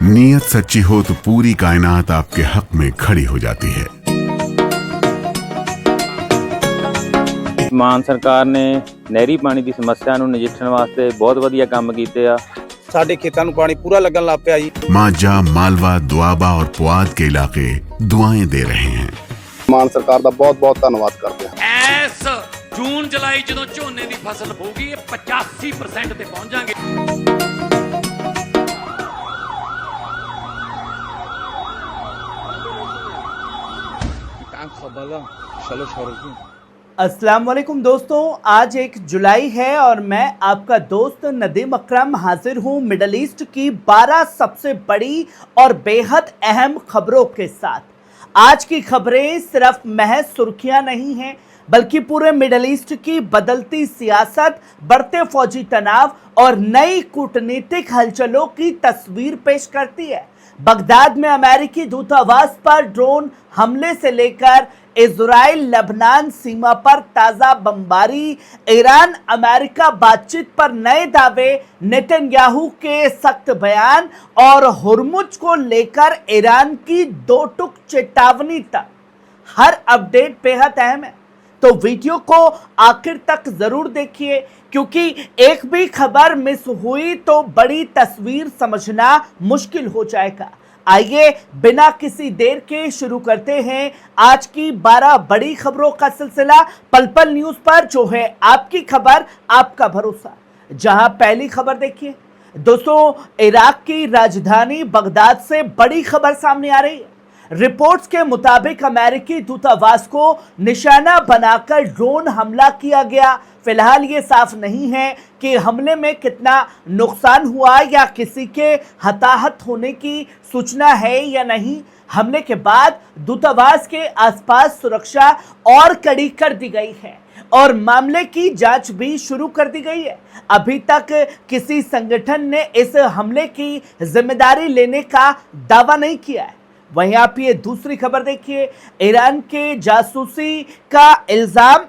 नीयत सच्ची हो तो पूरी कायनात आपके हक में खड़ी हो जाती है। ਮਾਨ ਸਰਕਾਰ ਨੇ ਨਹਿਰੀ ਪਾਣੀ ਦੀ ਸਮੱਸਿਆ ਨੂੰ ਨਜਿੱਠਣ ਵਾਸਤੇ ਬਹੁਤ ਵਧੀਆ ਕੰਮ ਕੀਤੇ ਆ। ਸਾਡੇ ਖੇਤਾਂ ਨੂੰ ਪਾਣੀ ਪੂਰਾ ਲੱਗਣ ਲੱਗ ਪਿਆ ਜੀ। माझा, मालवा, दुआबा और पुआध के इलाके दुआएं दे रहे हैं। ਮਾਨ ਸਰਕਾਰ ਦਾ ਬਹੁਤ ਬਹੁਤ ਧੰਨਵਾਦ ਕਰਦੇ ਹਾਂ। ਇਸ ਜੂਨ ਜੁਲਾਈ ਜਦੋਂ ਝੋਨੇ ਦੀ ਫਸਲ ਹੋਊਗੀ ਇਹ 85% ਤੇ ਪਹੁੰਚ ਜਾਾਂਗੇ। अस्सलाम वालेकुम दोस्तों, आज 1 जुलाई है और मैं आपका दोस्त नदीम अकरम हाजिर हूँ मिडल ईस्ट की 12 सबसे बड़ी और बेहद अहम खबरों के साथ। आज की खबरें सिर्फ महज सुर्खियां नहीं हैं बल्कि पूरे मिडल ईस्ट की बदलती सियासत, बढ़ते फौजी तनाव और नई कूटनीतिक हलचलों की तस्वीर पेश करती है। बगदाद में अमेरिकी दूतावास पर ड्रोन हमले से लेकर इजराइल लबनान सीमा पर ताजा बमबारी, ईरान अमेरिका बातचीत पर नए दावे, नेतन्याहू के सख्त बयान और हुर्मुज को लेकर ईरान की 2 टूक चेतावनी तक हर अपडेट बेहद अहम है। तो वीडियो को आखिर तक जरूर देखिए क्योंकि एक भी खबर मिस हुई तो बड़ी तस्वीर समझना मुश्किल हो जाएगा। आइए बिना किसी देर के शुरू करते हैं आज की 12 बड़ी खबरों का सिलसिला पल पल न्यूज पर, जो है आपकी खबर आपका भरोसा। जहां पहली खबर देखिए दोस्तों, इराक की राजधानी बगदाद से बड़ी खबर सामने आ रही है। रिपोर्ट्स के मुताबिक अमेरिकी दूतावास को निशाना बनाकर ड्रोन हमला किया गया। फिलहाल ये साफ नहीं है कि हमले में कितना नुकसान हुआ या किसी के हताहत होने की सूचना है या नहीं। हमले के बाद दूतावास के आसपास सुरक्षा और कड़ी कर दी गई है और मामले की जांच भी शुरू कर दी गई है। अभी तक किसी संगठन ने इस हमले की जिम्मेदारी लेने का दावा नहीं किया है। वहीं आप ये दूसरी खबर देखिए, ईरान के जासूसी का इल्जाम,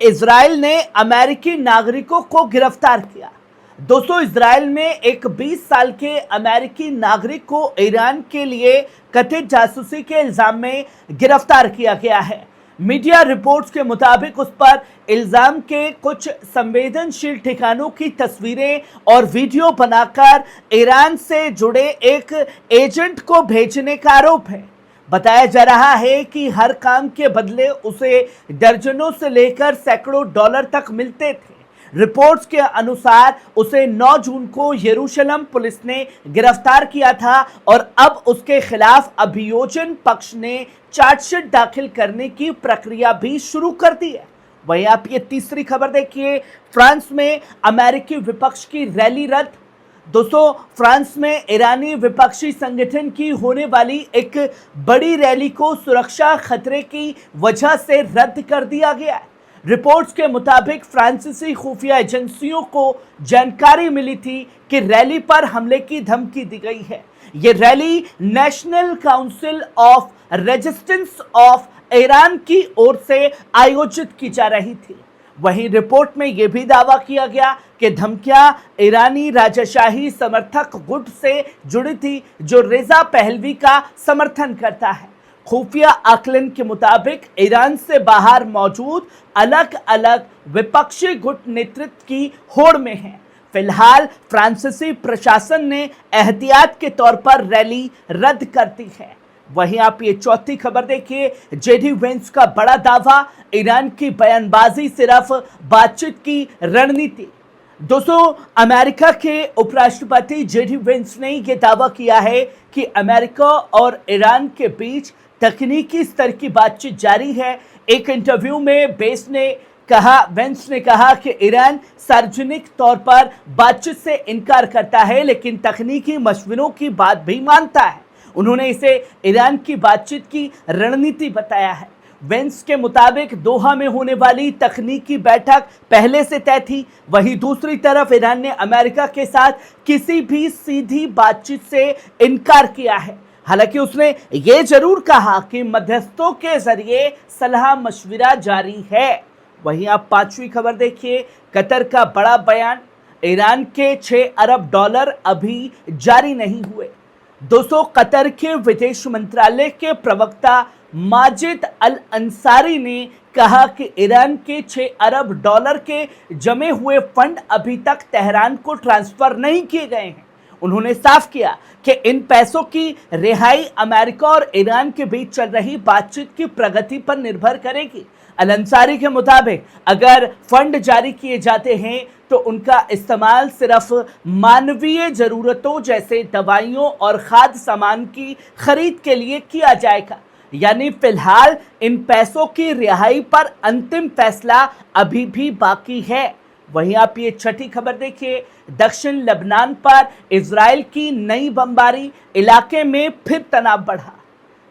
इजराइल ने अमेरिकी नागरिकों को गिरफ्तार किया। दोस्तों, इजराइल में एक 20 साल के अमेरिकी नागरिक को ईरान के लिए कथित जासूसी के इल्जाम में गिरफ्तार किया गया है। मीडिया रिपोर्ट्स के मुताबिक उस पर इल्जाम के कुछ संवेदनशील ठिकानों की तस्वीरें और वीडियो बनाकर ईरान से जुड़े एक एजेंट को भेजने का आरोप है। बताया जा रहा है कि हर काम के बदले उसे दर्जनों से लेकर सैकड़ों डॉलर तक मिलते थे। रिपोर्ट्स के अनुसार उसे 9 जून को यरूशलेम पुलिस ने गिरफ्तार किया था और अब उसके खिलाफ अभियोजन पक्ष ने चार्जशीट दाखिल करने की प्रक्रिया भी शुरू कर दी है। वहीं आप ये तीसरी खबर देखिए, फ्रांस में अमेरिकी विपक्ष की रैली रद्द। दोस्तों, फ्रांस में ईरानी विपक्षी संगठन की होने वाली एक बड़ी रैली को सुरक्षा खतरे की वजह से रद्द कर दिया गया है। रिपोर्ट्स के मुताबिक फ्रांसीसी खुफिया एजेंसियों को जानकारी मिली थी कि रैली पर हमले की धमकी दी गई है। ये rally national council of resistance of Iran की ओर से आयोजित की जा रही थी। वहीं रिपोर्ट में यह भी दावा किया गया कि धमकियां ईरानी राजाशाही समर्थक गुट से जुड़ी थी जो रेजा पहलवी का समर्थन करता है। खुफिया आकलन के मुताबिक ईरान से बाहर मौजूद अलग अलग विपक्षी गुट नेतृत्व की होड़ में हैं। फिलहाल फ्रांसीसी प्रशासन ने एहतियात के तौर पर रैली रद्द कर दी है। वहीं आप ये चौथी खबर देखिए, जेडी वेंस का बड़ा दावा, ईरान की बयानबाजी सिर्फ बातचीत की रणनीति। दोस्तों, अमेरिका के उपराष्ट्रपति जेडी वेंस ने यह दावा किया है कि अमेरिका और ईरान के बीच तकनीकी स्तर की बातचीत जारी है। एक इंटरव्यू में वेंस ने कहा कि ईरान सार्वजनिक तौर पर बातचीत से इनकार करता है लेकिन तकनीकी मशवरों की बात भी मानता है। उन्होंने इसे ईरान की बातचीत की रणनीति बताया है। वेंस के मुताबिक दोहा में होने वाली तकनीकी बैठक पहले से तय थी। वहीं दूसरी तरफ ईरान ने अमेरिका के साथ किसी भी सीधी बातचीत से इनकार किया है। हालांकि उसने ये जरूर कहा कि मध्यस्थों के जरिए सलाह मशविरा जारी है। वहीं आप पांचवी खबर देखिए, कतर का बड़ा बयान, ईरान के 6 अरब डॉलर अभी जारी नहीं हुए। दोस्तों, कतर के विदेश मंत्रालय के प्रवक्ता माजिद अल अंसारी ने कहा कि ईरान के 6 अरब डॉलर के जमे हुए फंड अभी तक तेहरान को ट्रांसफर नहीं किए गए हैं। उन्होंने साफ किया कि इन पैसों की रिहाई अमेरिका और ईरान के बीच चल रही बातचीत की प्रगति पर निर्भर करेगी। अल अंसारी के मुताबिक अगर फंड जारी किए जाते हैं तो उनका इस्तेमाल सिर्फ मानवीय जरूरतों जैसे दवाइयों और खाद्य सामान की खरीद के लिए किया जाएगा। यानी फिलहाल इन पैसों की रिहाई पर अंतिम फैसला अभी भी बाकी है। वहीं आप ये छठी खबर देखिए, दक्षिण लेबनान पर इजराइल की नई बमबारी, इलाके में फिर तनाव बढ़ा।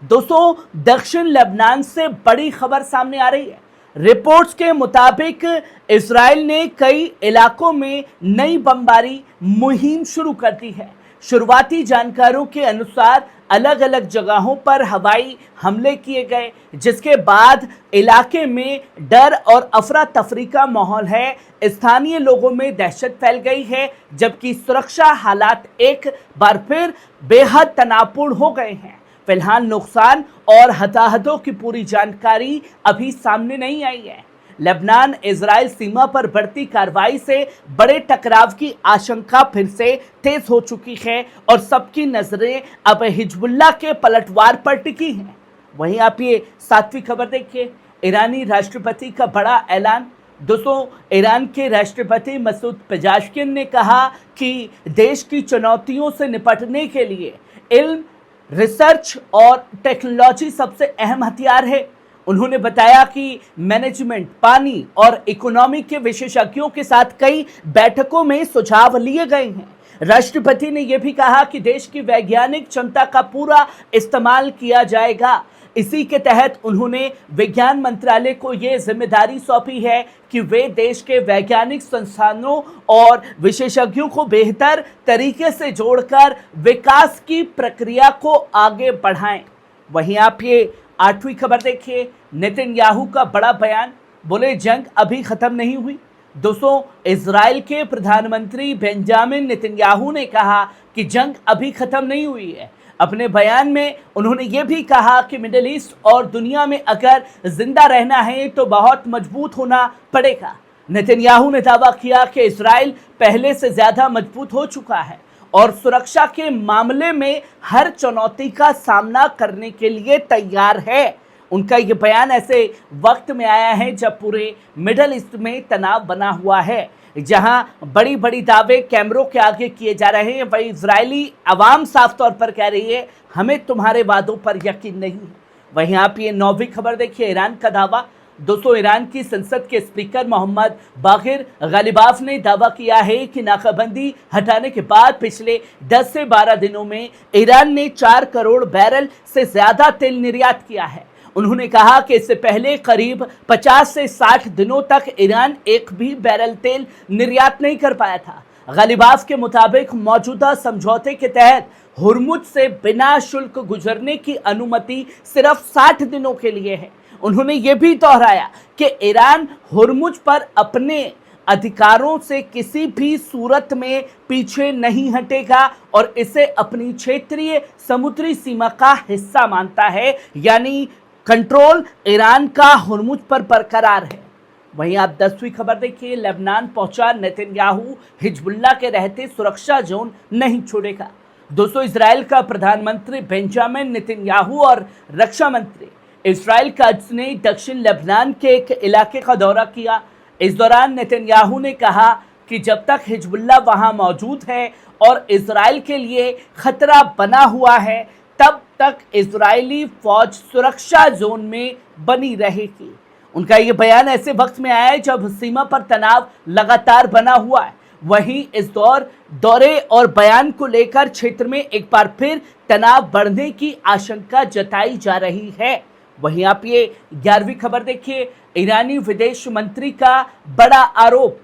दोस्तों, दक्षिण लेबनान से बड़ी खबर सामने आ रही है। रिपोर्ट्स के मुताबिक इजराइल ने कई इलाकों में नई बमबारी मुहिम शुरू कर दी है। शुरुआती जानकारों के अनुसार अलग अलग जगहों पर हवाई हमले किए गए, जिसके बाद इलाके में डर और अफरा तफरी का माहौल है। स्थानीय लोगों में दहशत फैल गई है, जबकि सुरक्षा हालात एक बार फिर बेहद तनावपूर्ण हो गए हैं। फिलहाल नुकसान और हताहतों की पूरी जानकारी अभी सामने नहीं आई है। लेबनान इजराइल सीमा पर बढ़ती कार्रवाई से बड़े टकराव की आशंका फिर से तेज हो चुकी है और सबकी नजरें अब हिजबुल्लाह के पलटवार पर टिकी हैं। वहीं आप ये 7वीं खबर देखिए, ईरानी राष्ट्रपति का बड़ा ऐलान। दोस्तों, ईरान के राष्ट्रपति मसूद पेजेश्किन ने कहा कि देश की चुनौतियों से निपटने के लिए इल्म, रिसर्च और टेक्नोलॉजी सबसे अहम हथियार है। उन्होंने बताया कि मैनेजमेंट, पानी और इकोनॉमी के विशेषज्ञों के साथ कई बैठकों में सुझाव लिए गए हैं। राष्ट्रपति ने यह भी कहा कि देश की वैज्ञानिक क्षमता का पूरा इस्तेमाल किया जाएगा। इसी के तहत उन्होंने विज्ञान मंत्रालय को यह जिम्मेदारी सौंपी है कि वे देश के वैज्ञानिक संस्थानों और विशेषज्ञों को बेहतर तरीके से जोड़कर विकास की प्रक्रिया को आगे बढ़ाएं। वहीं आप ये 8वीं खबर देखिए, नेतन्याहू का बड़ा बयान, बोले जंग अभी खत्म नहीं हुई। दोस्तों, इजराइल के प्रधानमंत्री बेंजामिन नेतन्याहू ने कहा कि जंग अभी खत्म नहीं हुई है। अपने बयान में उन्होंने ये भी कहा कि मिडिल ईस्ट और दुनिया में अगर जिंदा रहना है तो बहुत मजबूत होना पड़ेगा। नेतन्याहू ने दावा किया कि इजराइल पहले से ज्यादा मजबूत हो चुका है और सुरक्षा के मामले में हर चुनौती का सामना करने के लिए तैयार है। उनका ये बयान ऐसे वक्त में आया है जब पूरे मिडल ईस्ट में तनाव बना हुआ है, जहां बड़ी बड़ी दावे कैमरों के आगे किए जा रहे हैं। वही इजरायली आवाम साफ तौर पर कह रही है हमें तुम्हारे वादों पर यकीन नहीं है। वहीं आप ये 9वीं खबर देखिए, ईरान का दावा। दोस्तों, ईरान की संसद के स्पीकर मोहम्मद बागिर गालिबाफ ने दावा किया है कि नाकाबंदी हटाने के बाद पिछले 10 से 12 दिनों में ईरान ने 4 करोड़ बैरल से ज्यादा तेल निर्यात किया है। उन्होंने कहा कि इससे पहले करीब 50 से 60 दिनों तक ईरान एक भी बैरल तेल निर्यात नहीं कर पाया था। गालिबाफ के मुताबिक मौजूदा समझौते के तहत हुर्मुज से बिना शुल्क गुजरने की अनुमति सिर्फ 60 दिनों के लिए है। उन्होंने ये भी दोहराया कि ईरान हुर्मुज पर अपने अधिकारों से किसी भी सूरत में पीछे नहीं हटेगा और इसे अपनी क्षेत्रीय समुद्री सीमा का हिस्सा मानता है। यानी कंट्रोल ईरान का हुर्मुज पर बरकरार है। वहीं आप 10वीं खबर देखिए, लेबनान पहुंचा नेतन्याहू, हिजबुल्लाह के रहते सुरक्षा जोन नहीं छोड़ेगा। दोस्तों, इजराइल का प्रधानमंत्री बेंजामिन नेतन्याहू और रक्षा मंत्री इजराइल का ने दक्षिण लेबनान के एक इलाके का दौरा किया। इस दौरान नेतन्याहू ने कहा कि जब तक हिजबुल्लाह वहां मौजूद है और इजराइल के लिए खतरा बना हुआ है तब तक इजरायली फौज सुरक्षा जोन में बनी रहेगी। उनका ये बयान ऐसे वक्त में आया है जब सीमा पर तनाव लगातार बना हुआ है। वहीं इस दौरे और बयान को लेकर क्षेत्र में एक बार फिर तनाव बढ़ने की आशंका जताई जा रही है। वहीं आप ये 11वीं खबर देखिए, ईरानी विदेश मंत्री का बड़ा आरोप।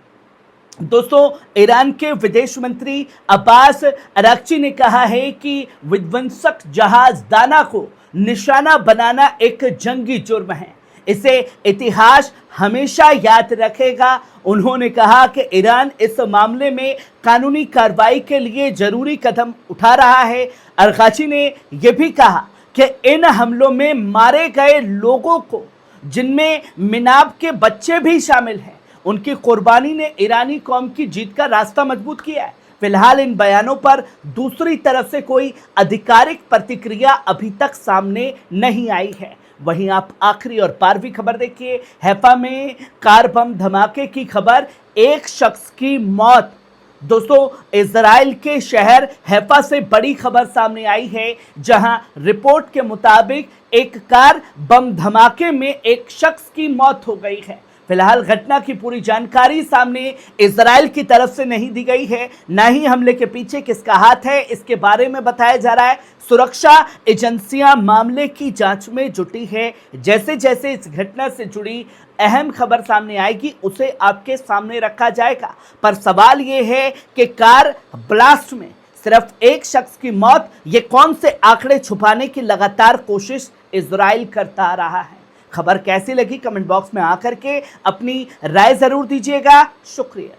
दोस्तों, ईरान के विदेश मंत्री अब्बास अराक्ची ने कहा है कि विध्वंसक जहाज दाना को निशाना बनाना एक जंगी जुर्म है। इसे इतिहास हमेशा याद रखेगा। उन्होंने कहा कि ईरान इस मामले में कानूनी कार्रवाई के लिए जरूरी कदम उठा रहा है। अरगाची ने यह भी कहा कि इन हमलों में मारे गए लोगों को, जिनमें मिनाब के बच्चे भी शामिल हैं, उनकी कुर्बानी ने ईरानी कौम की जीत का रास्ता मजबूत किया है। फिलहाल इन बयानों पर दूसरी तरफ से कोई आधिकारिक प्रतिक्रिया अभी तक सामने नहीं आई है। वहीं आप आखिरी और 12वीं खबर देखिए। हैफा में कार बम धमाके की खबर, एक शख्स की मौत। दोस्तों, इजराइल के शहर हैफा से बड़ी खबर सामने आई है, जहां रिपोर्ट के मुताबिक एक कार बम धमाके में एक शख्स की मौत हो गई है। फिलहाल घटना की पूरी जानकारी सामने इजराइल की तरफ से नहीं दी गई है, ना ही हमले के पीछे किसका हाथ है इसके बारे में बताया जा रहा है। सुरक्षा एजेंसियां मामले की जांच में जुटी है। जैसे जैसे इस घटना से जुड़ी अहम खबर सामने आएगी उसे आपके सामने रखा जाएगा। पर सवाल ये है कि कार ब्लास्ट में सिर्फ एक शख्स की मौत, ये कौन से आंकड़े छुपाने की लगातार कोशिश इजराइल करता आ रहा है। खबर कैसी लगी कमेंट बॉक्स में आकर के अपनी राय जरूर दीजिएगा। शुक्रिया।